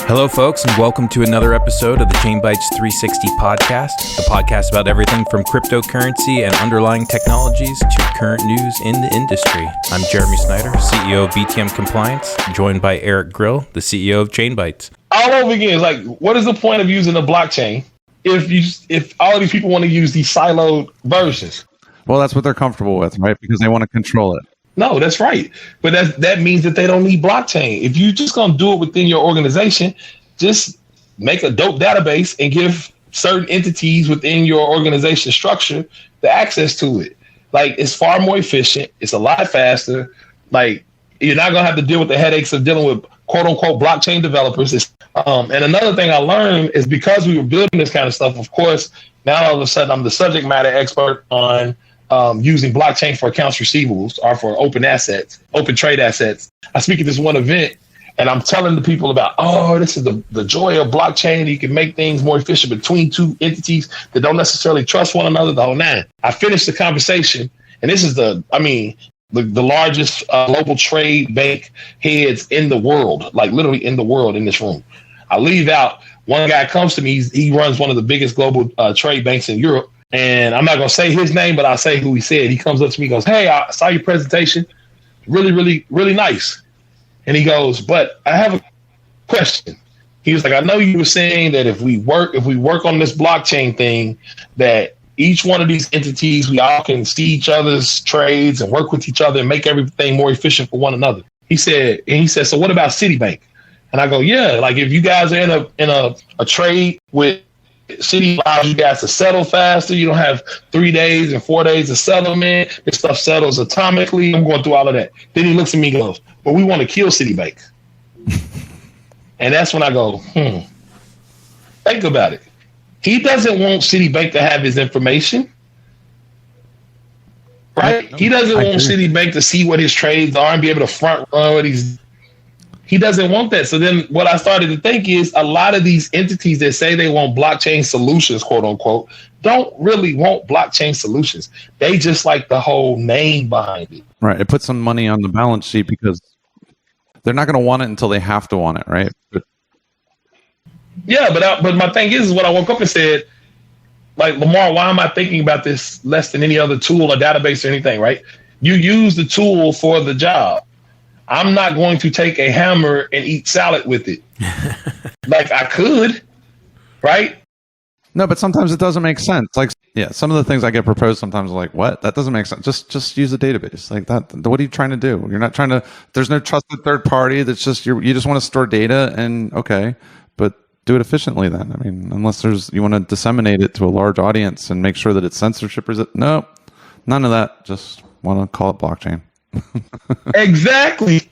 Hello, folks, and welcome to another episode of the Chain Bytes 360 podcast, the podcast about everything from cryptocurrency and underlying technologies to current news in the industry. I'm Jeremy Snyder, CEO of BTM Compliance, joined by Eric Grill, the CEO of Chain Bytes. All over again is like, what is the point of using the blockchain if all of these people want to use these siloed versions? Well, that's what they're comfortable with, right? Because they want to control it. No, that's right. But that means that they don't need blockchain. If you're just going to do it within your organization, just make a dope database and give certain entities within your organization structure the access to it. Like, it's far more efficient. It's a lot faster. Like, you're not going to have to deal with the headaches of dealing with quote unquote blockchain developers. And another thing I learned is because we were building this kind of stuff, of course, now all of a sudden I'm the subject matter expert on using blockchain for accounts receivables or for open assets, open trade assets. I speak at this one event and I'm telling the people about, this is the joy of blockchain. You can make things more efficient between two entities that don't necessarily trust one another, the whole nine. I finished the conversation, and this is the largest global trade bank heads in the world, like literally in the world in this room. I leave out, one guy comes to me, he runs one of the biggest global trade banks in Europe. And I'm not going to say his name, but I'll say who he said. He comes up to me and goes, "Hey, I saw your presentation. Really, really, really nice." And he goes, "But I have a question." He was like, "I know you were saying that if we work on this blockchain thing, that each one of these entities, we all can see each other's trades and work with each other and make everything more efficient for one another." He said, "So what about Citibank?" And I go, "Yeah, like if you guys are in a trade with Citi, allows you guys to settle faster. You don't have 3 days and 4 days of settlement. This stuff settles atomically." I'm going through all of that. Then he looks at me and goes, "But we want to kill Citibank." And that's when I go, think about it. He doesn't want Citibank to have his information, right? He doesn't want Citibank to see what his trades are and be able to front run what he doesn't want that. So then what I started to think is a lot of these entities that say they want blockchain solutions, quote unquote, don't really want blockchain solutions. They just like the whole name behind it. Right. It puts some money on the balance sheet because they're not going to want it until they have to want it, right? But my thing is when I woke up and said, like, Lamar, why am I thinking about this less than any other tool or database or anything, right? You use the tool for the job. I'm not going to take a hammer and eat salad with it. Like I could, right? No, but sometimes it doesn't make sense. Like, yeah, some of the things I get proposed sometimes are like, what? That doesn't make sense. Just use a database like that. What are you trying to do? You're not trying to. There's no trusted third party. That's just you just want to store data and okay, but do it efficiently then. I mean, unless you want to disseminate it to a large audience and make sure that it's censorship. No, none of that. Just want to call it blockchain. Exactly,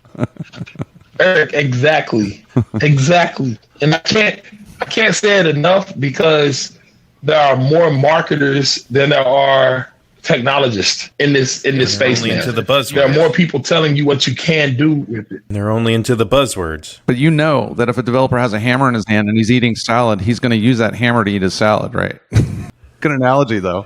Eric. Exactly. And I can't say it enough because there are more marketers than there are technologists in this space. Only into the buzzwords. There are more people telling you what you can do with it. They're only into the buzzwords. But you know that if a developer has a hammer in his hand and he's eating salad, he's going to use that hammer to eat his salad, right? Good analogy, though.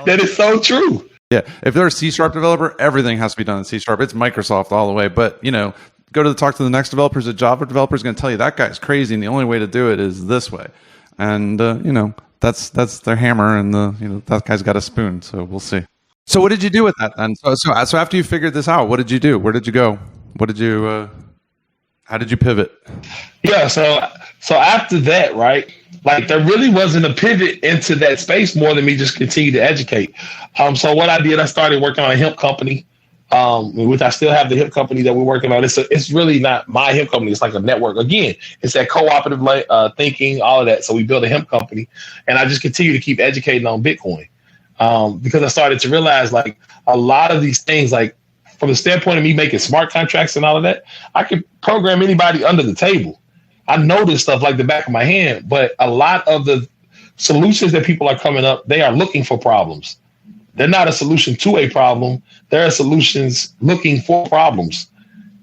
That is so true. Yeah, if they're a C# developer, everything has to be done in C#. It's Microsoft all the way. But, go to talk to the next developer. A Java developer is going to tell you that guy's crazy, and the only way to do it is this way. And, that's their hammer, and that guy's got a spoon. So we'll see. So what did you do with that then? So after you figured this out, what did you do? Where did you go? How did you pivot? Yeah, so after that, right? Like there really wasn't a pivot into that space more than me just continue to educate. So what I did, I started working on a hemp company, which I still have the hemp company that we're working on. It's really not my hemp company. It's like a network. Again, it's that cooperative thinking, all of that. So we built a hemp company, and I just continue to keep educating on Bitcoin because I started to realize like a lot of these things, like from the standpoint of me making smart contracts and all of that, I could program anybody under the table. I know this stuff like the back of my hand, but a lot of the solutions that people are coming up, they are looking for problems. They're not a solution to a problem. They're solutions looking for problems.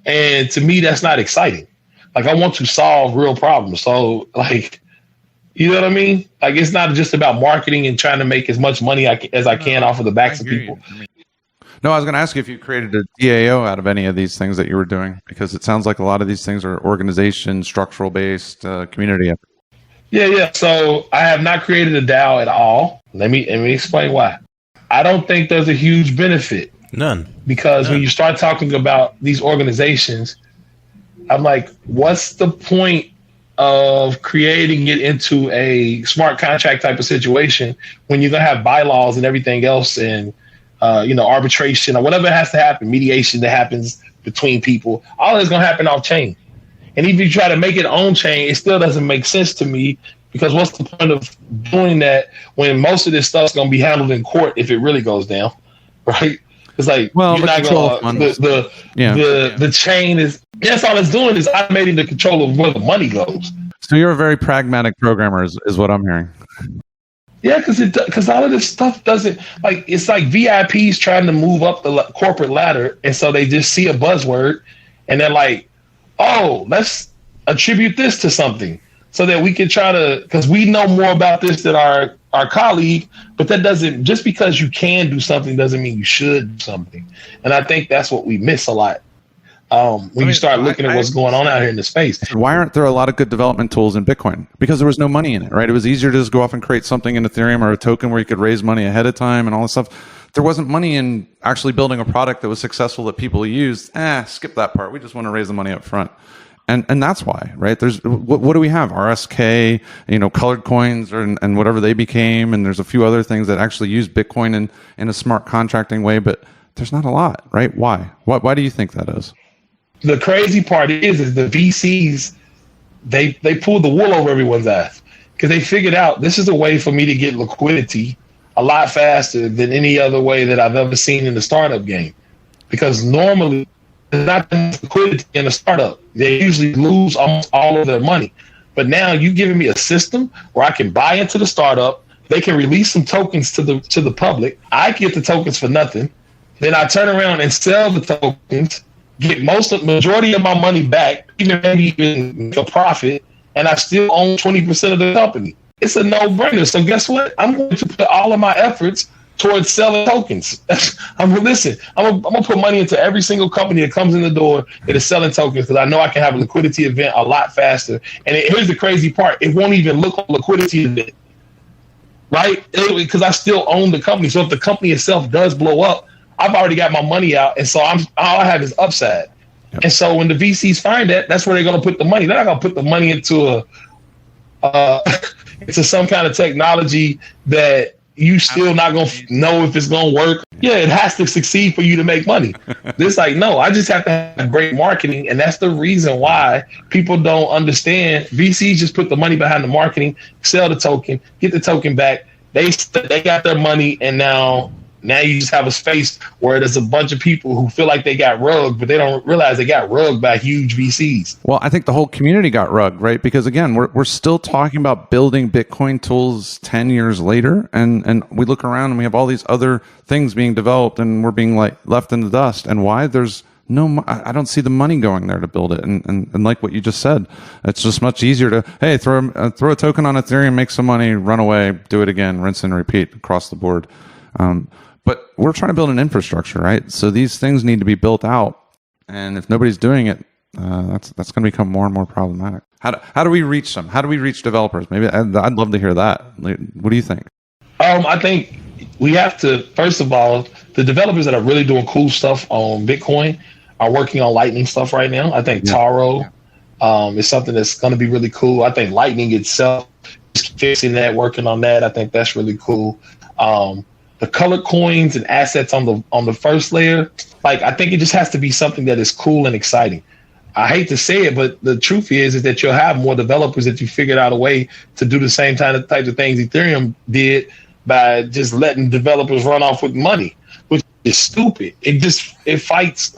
And to me, that's not exciting. Like I want to solve real problems. So like, you know what I mean? Like it's not just about marketing and trying to make as much money as I can off of the backs of people. No, I was going to ask you if you created a DAO out of any of these things that you were doing, because it sounds like a lot of these things are organization, structural based, community effort. Yeah. So I have not created a DAO at all. Let me explain why. I don't think there's a huge benefit. None. Because when you start talking about these organizations, I'm like, what's the point of creating it into a smart contract type of situation when you're gonna have bylaws and everything else, and arbitration or whatever has to happen, mediation that happens between people, all that's gonna happen off chain. And if you try to make it on chain, it still doesn't make sense to me, because what's the point of doing that when most of this stuff's gonna be handled in court if it really goes down, right? It's like, well, you're not gonna the chain is, that's all it's doing, is automating the control of where the money goes. So you're a very pragmatic programmer, is what I'm hearing. Yeah, because all of this stuff doesn't, like, it's like VIPs trying to move up the corporate ladder, and so they just see a buzzword and they're like, oh, let's attribute this to something so that we can try to, because we know more about this than our colleague, but that doesn't, just because you can do something doesn't mean you should do something. And I think that's what we miss a lot when you start looking at what's going on out here in the space. Why aren't there a lot of good development tools in Bitcoin? Because there was no money in it, right? It was easier to just go off and create something in Ethereum or a token where you could raise money ahead of time and all this stuff. There wasn't money in actually building a product that was successful that people used. Skip that part. We just want to raise the money up front. And that's why, right? There's what do we have? RSK, colored coins, and whatever they became, and there's a few other things that actually use Bitcoin in a smart contracting way, but there's not a lot, right? Why? Why do you think that is? The crazy part is the VCs, they pulled the wool over everyone's eyes, because they figured out this is a way for me to get liquidity a lot faster than any other way that I've ever seen in the startup game. Because normally, there's not enough liquidity in a startup. They usually lose almost all of their money. But now you're giving me a system where I can buy into the startup. They can release some tokens to the public. I get the tokens for nothing. Then I turn around and sell the tokens, get majority of my money back, maybe even make a profit, and I still own 20% of the company. It's a no-brainer. So guess what? I'm going to put all of my efforts towards selling tokens. I'm gonna put money into every single company that comes in the door that is selling tokens, because I know I can have a liquidity event a lot faster. And here's the crazy part: it won't even look like a liquidity event, right? Because I still own the company. So if the company itself does blow up, I've already got my money out, and so all I have is upside. Yep. And so when the VCs find that, that's where they're gonna put the money. They're not gonna put the money into into some kind of technology that you still not going to know if it's going to work. Yeah, it has to succeed for you to make money. This like, no, I just have to have great marketing. And that's the reason why people don't understand. VCs just put the money behind the marketing, sell the token, get the token back. They got their money, and now you just have a space where there's a bunch of people who feel like they got rugged, but they don't realize they got rugged by huge VCs. Well, I think the whole community got rugged, right? Because again, we're still talking about building Bitcoin tools 10 years later, and we look around and we have all these other things being developed, and we're being like left in the dust. And why? There's I don't see the money going there to build it. And like what you just said, it's just much easier to, hey, throw a token on Ethereum, make some money, run away, do it again, rinse and repeat across the board. But we're trying to build an infrastructure, right? So these things need to be built out, and if nobody's doing it, that's going to become more and more problematic. How do we reach them? How do we reach developers? Maybe I'd love to hear that. What do you think? I think we have to, first of all, the developers that are really doing cool stuff on Bitcoin are working on Lightning stuff right now. I think Taro is something that's going to be really cool. I think Lightning itself is fixing that, working on that. I think that's really cool. The colored coins and assets on the first layer, like, I think it just has to be something that is cool and exciting. I hate to say it, but the truth is that you'll have more developers if you figured out a way to do the same types of things Ethereum did by just letting developers run off with money, which is stupid. It fights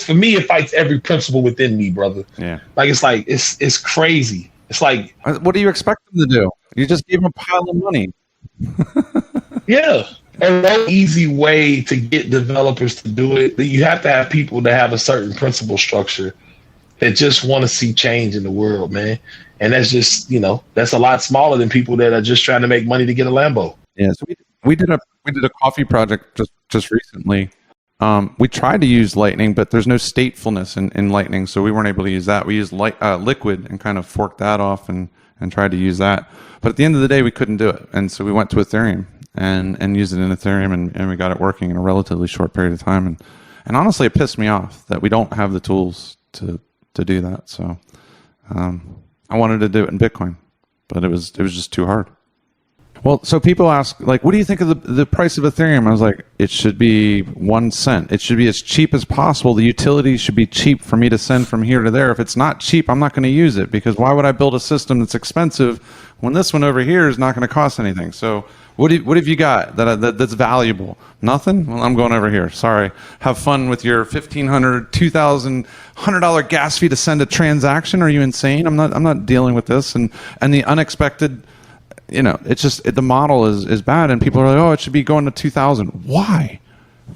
for me. It fights every principle within me, brother. Yeah. It's crazy. It's like, what do you expect them to do? You just gave them a pile of money. Yeah. And no easy way to get developers to do it. You have to have people that have a certain principle structure that just want to see change in the world, man. And that's just, that's a lot smaller than people that are just trying to make money to get a Lambo. Yeah. So we did a coffee project just recently We tried to use Lightning, but there's no statefulness in Lightning, so we weren't able to use that. We used Liquid and kind of forked that off and tried to use that. But at the end of the day, we couldn't do it. And so we went to Ethereum and used it in Ethereum, and we got it working in a relatively short period of time. And honestly, it pissed me off that we don't have the tools to do that. So I wanted to do it in Bitcoin, but it was just too hard. Well, so people ask, like, what do you think of the price of Ethereum? I was like, it should be 1 cent. It should be as cheap as possible. The utility should be cheap for me to send from here to there. If it's not cheap, I'm not going to use it, because why would I build a system that's expensive when this one over here is not going to cost anything? So what have you got that's valuable? Nothing? Well, I'm going over here. Sorry. Have fun with your $1,500, $2,000, $100 gas fee to send a transaction. Are you insane? I'm not dealing with this. And the unexpected... it's just the model is bad, and people are like, oh, it should be going to 2,000. Why?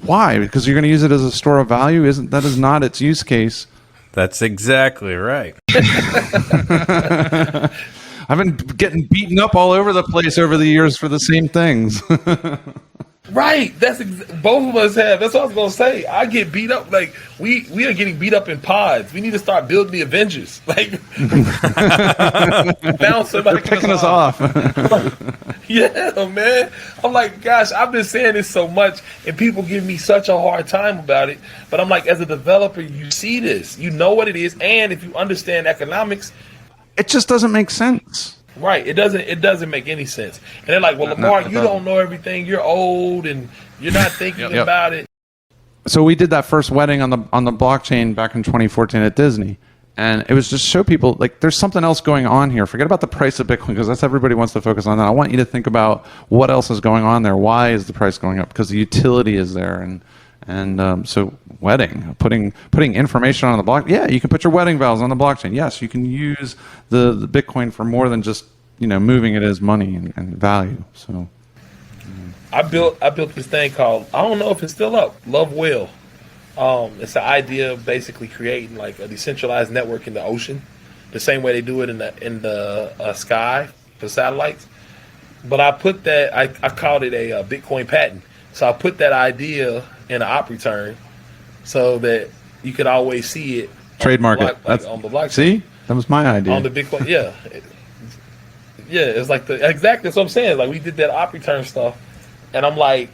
Because you're going to use it as a store of value? That is not its use case. That's exactly right. I've been getting beaten up all over the place over the years for the same things. Right. Both of us have. That's what I was gonna say. I get beat up. Like we are getting beat up in pods. We need to start building the Avengers. Like bounce somebody. They're picking us off. Yeah, man. I'm like, gosh, I've been saying this so much, and people give me such a hard time about it. But I'm like, as a developer, you see this, you know what it is, and if you understand economics, it just doesn't make sense. Right, it doesn't make any sense. And they're like, well, Lamar, you don't know everything. You're old and you're not thinking about it. So we did that first wedding on the blockchain back in 2014 at Disney, and it was just show people, like, there's something else going on here. Forget about the price of Bitcoin, because that's everybody wants to focus on that. I want you to think about what else is going on there. Why is the price going up? Because the utility is there, and so wedding, putting information on the block. Yeah, you can put your wedding vows on the blockchain. Yes, you can use the Bitcoin for more than just moving it as money and value. So I built this thing called, I don't know if it's still up, Love Whale. It's the idea of basically creating like a decentralized network in the ocean, the same way they do it in the sky for satellites. But I put that, I called it a Bitcoin patent. So I put that idea in an op return so that you could always see it. Trademark it. On the blockchain. See? That was my idea. On the Bitcoin, yeah. Yeah, it's like exactly that's what I'm saying. Like we did that op return stuff, and I'm like,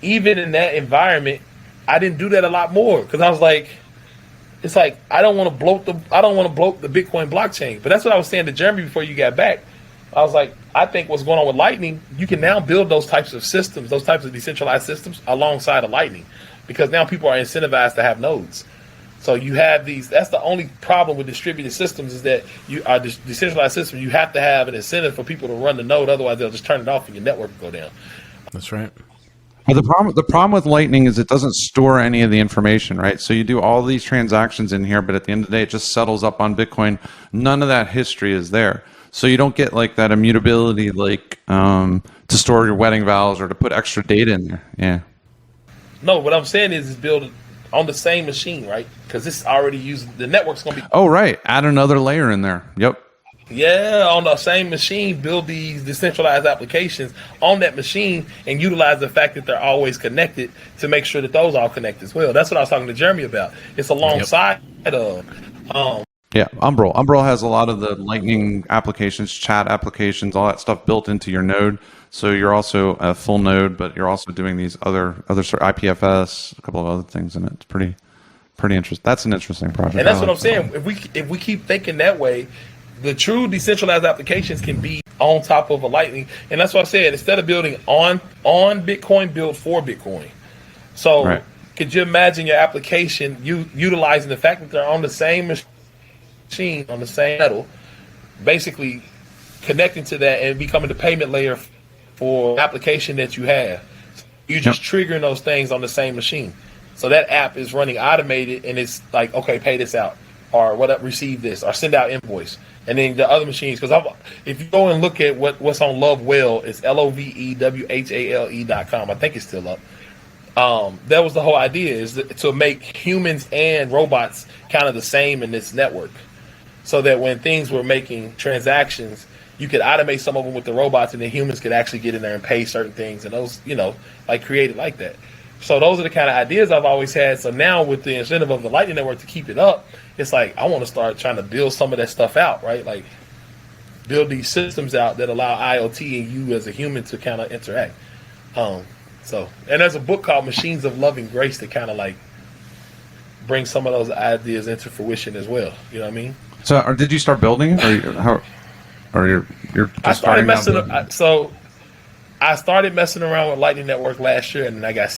even in that environment, I didn't do that a lot more, because I was like, it's like I don't want to bloat the Bitcoin blockchain. But that's what I was saying to Jeremy before you got back. I was like, I think what's going on with Lightning, you can now build those types of systems, those types of decentralized systems alongside of Lightning, because now people are incentivized to have nodes. So you have these. That's the only problem with distributed systems, is that you are decentralized systems. You have to have an incentive for people to run the node, otherwise they'll just turn it off and your network will go down. That's right. But the problem with Lightning is it doesn't store any of the information, right? So you do all these transactions in here, but at the end of the day, it just settles up on Bitcoin. None of that history is there. So you don't get like that immutability, like to store your wedding vows or to put extra data in there. Yeah. No, what I'm saying is build it on the same machine, right? Because it's already using, the network's going to be. Oh, right. Add another layer in there. Yep. Yeah, on the same machine, build these decentralized applications on that machine and utilize the fact that they're always connected to make sure that those all connect as well. That's what I was talking to Jeremy about. It's alongside of. Yeah, Umbrel. Umbrel has a lot of the Lightning applications, chat applications, all that stuff built into your node. So you're also a full node, but you're also doing these other sort of IPFS, a couple of other things in it. It's pretty interesting. That's an interesting project. And that's what I'm saying. If we keep thinking that way, the true decentralized applications can be on top of a Lightning. And that's what I said. Instead of building on Bitcoin, build for Bitcoin. So right. Could you imagine your application utilizing the fact that they're on the same machine, on the same metal, basically connecting to that and becoming the payment layer for application that you have. You're just triggering those things on the same machine. So that app is running automated, and it's like, okay, pay this out, or what, receive this, or send out invoice. And then the other machines, because if you go and look at what's on Lovewhale, it's LOVEWHALE.com. I think it's still up. That was the whole idea, is to make humans and robots kind of the same in this network, so that when things were making transactions, you could automate some of them with the robots, and the humans could actually get in there and pay certain things, and those, like, create it like that. So those are the kind of ideas I've always had. So now with the incentive of the Lightning Network to keep it up, it's like I want to start trying to build some of that stuff out, right? Like build these systems out that allow IoT and you as a human to kind of interact. So, and there's a book called Machines of Loving Grace that kind of like brings some of those ideas into fruition as well. You know what I mean? So, or did you start building it, or you're just I started starting messing. out So I started messing around with Lightning Network last year, and then I got